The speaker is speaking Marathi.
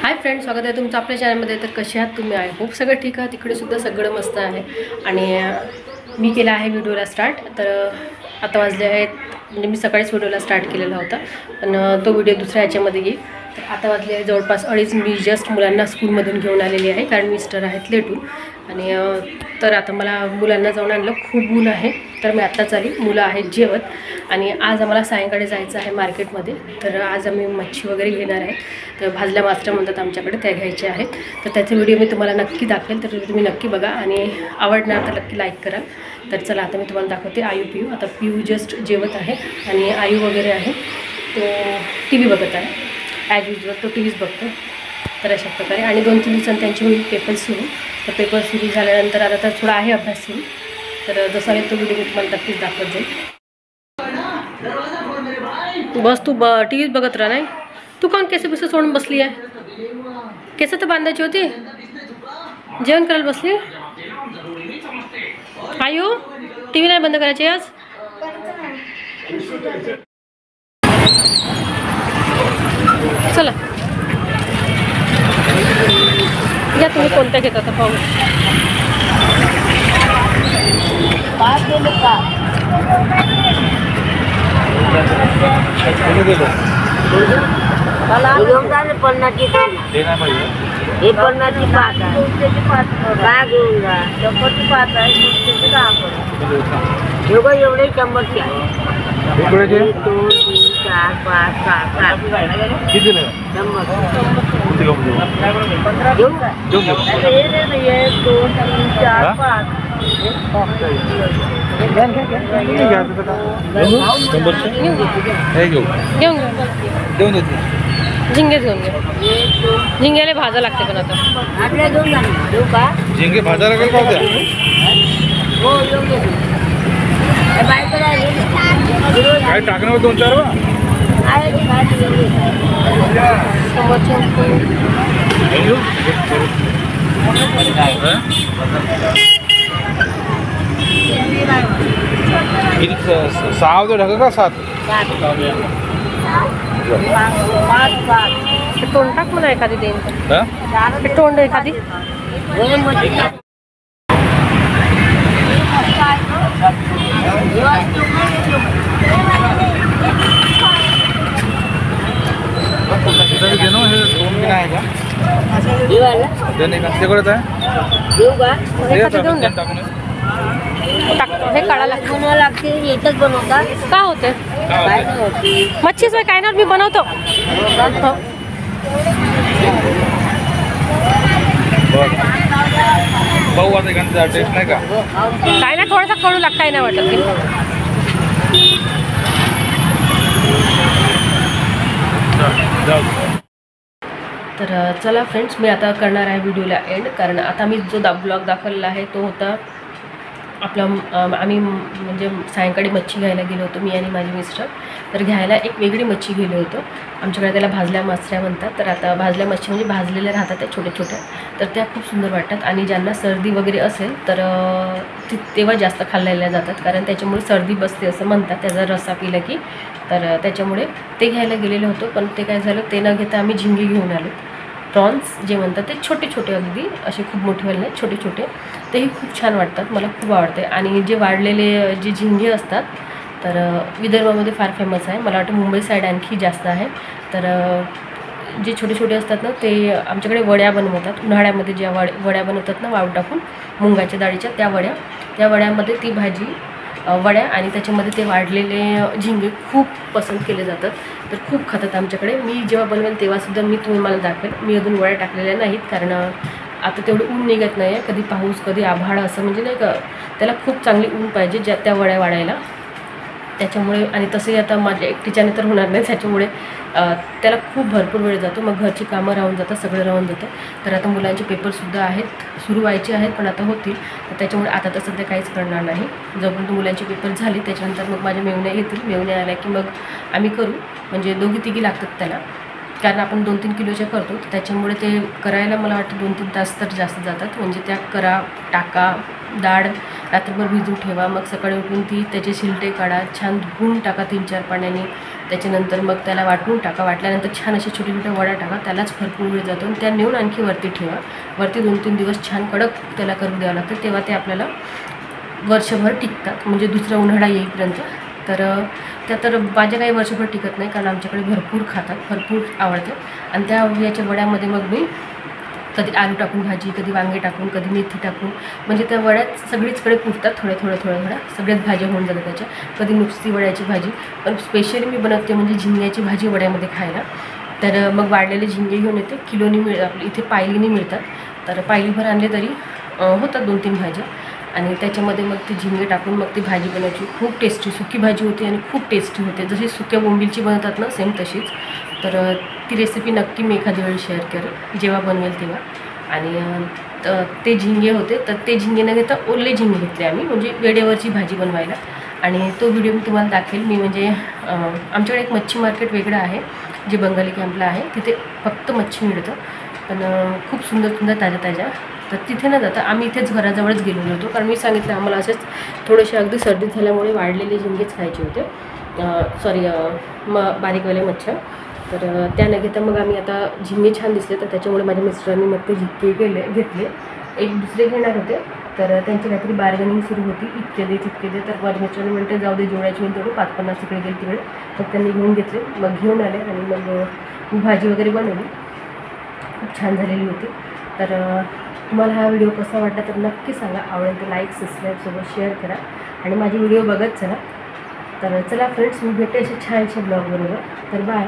हाय फ्रेंड्स, स्वागत आहे तुमचं आपल्या चॅनलमध्ये। तर कसे आहात तुम्ही? आय होप सगळं ठीक आहे, तिकडे सुद्धा सगळं मस्त आहे। आणि मी केला आहे व्हिडिओला स्टार्ट। तर आता वाजले आहेत, म्हणजे मी सकाळीच व्हिडिओला स्टार्ट केलेला होता, पण तो व्हिडिओ दुसऱ्या ह्याच्यामध्ये येईल। तर आता वाजले आहे जवळपास 2:30। मी जस्ट मुलांना स्कूलमधून घेऊन आलेली आहे, कारण मिस्टर आहेत लेटून। आणि तर आता मला मुलांना जाऊन आणलं, खूप ऊन आहे। तर मी आत्ताच आली, मुलं आहेत जेवत। आणि आज आम्हाला सायंकाळी जायचं आहे मार्केटमध्ये। तर आज आम्ही मच्छी वगैरे घेणार आहे। तर भाजल्या मास्टर म्हणतात आमच्याकडे, त्या घ्यायच्या आहेत। तर त्याचे व्हिडिओ मी तुम्हाला नक्की दाखवेल, तर तुम्ही नक्की बघा आणि आवडणार तर नक्की लाईक करा। तर चला आता मी तुम्हाला दाखवते आयू पियू। आता पियू जस्ट जेवत आहे आणि आयू वगैरे आहे तो टी व्ही बघत आहे। ॲज युजल तो टी व्हीच बघतो। तर अशा प्रकारे आणि 2-3 दिवसांनी त्यांची होईल पेपर सुरू। तर पेपर सुरू झाल्यानंतर आता तर थोडा आहे अभ्यास सुरू। तर जसा तो व्हिडिओ मी तुम्हाला नक्कीच दाखवत जाईल। बस तू टी व्हीच बघत राहा, नाही तू कोण केस बिस सोडून बसली आहे? केस तर बांधायची होती, जेवण करायला बसली। आयू टी व्ही नाही बंद करायची आज? चला या, तुम्ही कोणत्या घेता आता पाहू। पन्नाची हे पन्नाची 5 आहे, काय घेऊन जा? 100ची 5 आहे, 10 एवढे 100ची आहे। 1 2 3 4 5 6 7 किती नाही 100 किती घेऊन घेऊ? 1 2 3 4 5 झिंगे घेऊन घे, झिंग्याला भाजा लागते। पण आता झिंगे भाजा लागेल पावत्या काय टाकणार 2-4 वा किती 6 होते ढगा का 7? तोंड टाक म्हणा एखादी देईन, तोंड एखादी। घेणं हे 2 की नाही का? हे काढा लागते, एकच बनवतात का होते? मच्छीच काय ना मी बनवतो। भाऊ आता एखादा टेस्ट नाही का? काय ना थोडासा कडू लागता नाही वाटत की। तर चला फ्रेंड्स, मी आता करणार आहे व्हिडिओला एंड, कारण आता मी जो ब्लॉग दाखवलेला आहे तो होता आपला आम्ही म्हणजे सायंकाळी मच्छी घ्यायला गेलो होतो, मी आणि माझे मिस्टर। तर घ्यायला एक वेगळी मच्छी गेलो होतो, आमच्याकडे त्याला भाजल्या मासऱ्या म्हणतात। तर आता भाजल्या मच्छी म्हणजे भाजलेल्या राहतात त्या छोट्या छोट्या, तर त्या खूप सुंदर वाटतात। आणि ज्यांना सर्दी वगैरे असेल तर तेव्हा जास्त खाल्लेल्या जातात, कारण त्याच्यामुळे सर्दी बसते असं म्हणतात, त्याचा रस्सा पिला की। तर त्याच्यामुळे ते घ्यायला गेलेलो होतो, पण ते काय झालं, ते न घेता आम्ही झिंगे घेऊन आलो। प्रॉन्स जे म्हणतात ते छोटे छोटे, अगदी असे खूप मोठे वाले नाही, छोटे छोटे, तेही खूप छान वाटतात, मला खूप आवडते। आणि जे वाढलेले जे झिंगे असतात तर विदर्भामध्ये फार फेमस आहे, मला वाटतं मुंबई साईड आणखी जास्त आहे। तर जे छोटे छोटे असतात ना, ते आमच्याकडे वड्या बनवतात उन्हाळ्यामध्ये, ज्या वड्या बनवतात ना वाळू टाकून मुंगाच्या डाळीच्या, त्या वड्यामध्ये ती भाजी, वड्या आणि त्याच्यामध्ये ते वाढलेले झिंगे खूप पसंत केले जातात। तर खूप खातात आमच्याकडे। मी जेव्हा बनवेल तेव्हासुद्धा मी तुम्हाला दाखवेल। मी अजून वड्या टाकलेल्या नाहीत, कारण आता तेवढं ऊन निघत नाही आहे, कधी पाऊस कधी आभाळ असं, म्हणजे नाही का, त्याला खूप चांगली ऊन पाहिजे त्या वड्या वाढायला। त्याच्यामुळे आणि तसंही आता माझ्या एकटीच्याने तर होणार नाही, त्याच्यामुळे त्याला खूप भरपूर वेळ जातो, मग घरची कामं राहून जातात, सगळं राहून जातं। तर आता मुलांचे पेपरसुद्धा आहेत, सुरू व्हायचे आहेत, पण आता होतील। तर त्याच्यामुळे आता तर सध्या काहीच करणार नाही, जोपर्यंत मुलांचे पेपर झाले त्याच्यानंतर मग माझ्या मेवण्या येतील, मेवण्या आल्या की मग आम्ही करू, म्हणजे 2-3 लागतात त्याला। कारण आपण 2-3 किलोच्या करतो, तर त्याच्यामुळे ते करायला मला वाटतं 2-3 तास तर जास्त जातात। म्हणजे त्या करा, टाका, डाळ रात्रभर भिजवून ठेवा, मग सकाळी उठून ती त्याचे शिलटे काढा, छान धुवून टाका 3-4 पाण्याने, त्याच्यानंतर मग त्याला वाटून टाका. वाटल्यानंतर छान असे छोटे छोटे वड्या टाका. त्यालाच भरपूर वेळ जातो आणि त्या नेऊन आणखी वरती ठेवा. वरती 2-3 दिवस छान कडक त्याला करून द्यावं लागतं, तेव्हा ते आपल्याला वर्षभर टिकतात, म्हणजे दुसरा उन्हाळा येईपर्यंत. तर त्या तर भाज्या काही वर्षभर टिकत नाही, कारण आमच्याकडे भरपूर खातात, भरपूर आवडते. आणि त्या याच्या वड्यामध्ये मग मी कधी आलू टाकून भाजी, कधी वांगे टाकून, कधी मेथी टाकून, म्हणजे त्या वड्यात सगळीचकडे पुरतात, थोड्या सगळ्याच भाज्या होऊन जातात त्याच्या. कधी नुसती वड्याची भाजी, पण स्पेशली मी बनवते म्हणजे झिंग्याची भाजी वड्यामध्ये खायला. तर मग वाढलेले झिंगे घेऊन येते, किलोनी आपल्या इथे पायलीनी मिळतात. तर पायलीभर आणले तरी होतात 2-3 भाज्या. आणि त्याच्यामध्ये मग ते झिंगे टाकून मग ती भाजी बनवायची. खूप टेस्टी सुकी भाजी होती आणि खूप टेस्टी होते, जशी सुक्या बोंबीलची बनवतात ना, सेम तशीच. तर ती रेसिपी नक्की मी एखाद्या वेळी शेअर करेन जेव्हा बनवेल तेव्हा. आणि ते झिंगे होते, तर ते झिंगे न घेता ओले झिंगे घेतले आम्ही, म्हणजे वेळेवरची भाजी बनवायला. आणि तो व्हिडिओ मी तुम्हाला दाखवेल. मी म्हणजे आमच्याकडे एक मच्छी मार्केट वेगळं आहे, जे बंगाली कॅम्पला आहे. तिथे फक्त मच्छी मिळतं, पण खूप सुंदर ताज्या. तर तिथे न जाता आम्ही इथेच घराजवळच गेलेलो होतो, कारण मी सांगितलं आम्हाला असेच थोडेसे अगदी सर्दी झाल्यामुळे वाढलेले झिंगेच खायचे होते. बारीकवाले मच्छ्या. तर त्या न घेता मग आम्ही आता झिंगे छान दिसले, तर त्याच्यामुळे माझ्या मिस्टरांनी मग ते झिंगे घेतले. एक दुसरे घेणार होते, तर त्यांची काहीतरी बार्गेनिंग सुरू होती, इतके दे. तर माझ्या मिस्टरांनी म्हणते जाऊ दे, जोड्याची होईल तेवढं 5-50 तिकडे गेले तिकडे. मग त्यांनी घेऊन घेतले, मग घेऊन आले आणि मग भाजी वगैरे बनवली. खूप छान झालेली होती. तर तुम्हाला हा व्हिडिओ कसा वाटला तर नक्की सांगा. आवडेल तर लाईक, सबस्क्राईबसोबत शेअर करा आणि माझी व्हिडिओ बघत चला. तर चला फ्रेंड्स, मी भेटते असे छानशे ब्लॉगबरोबर. तर बाय.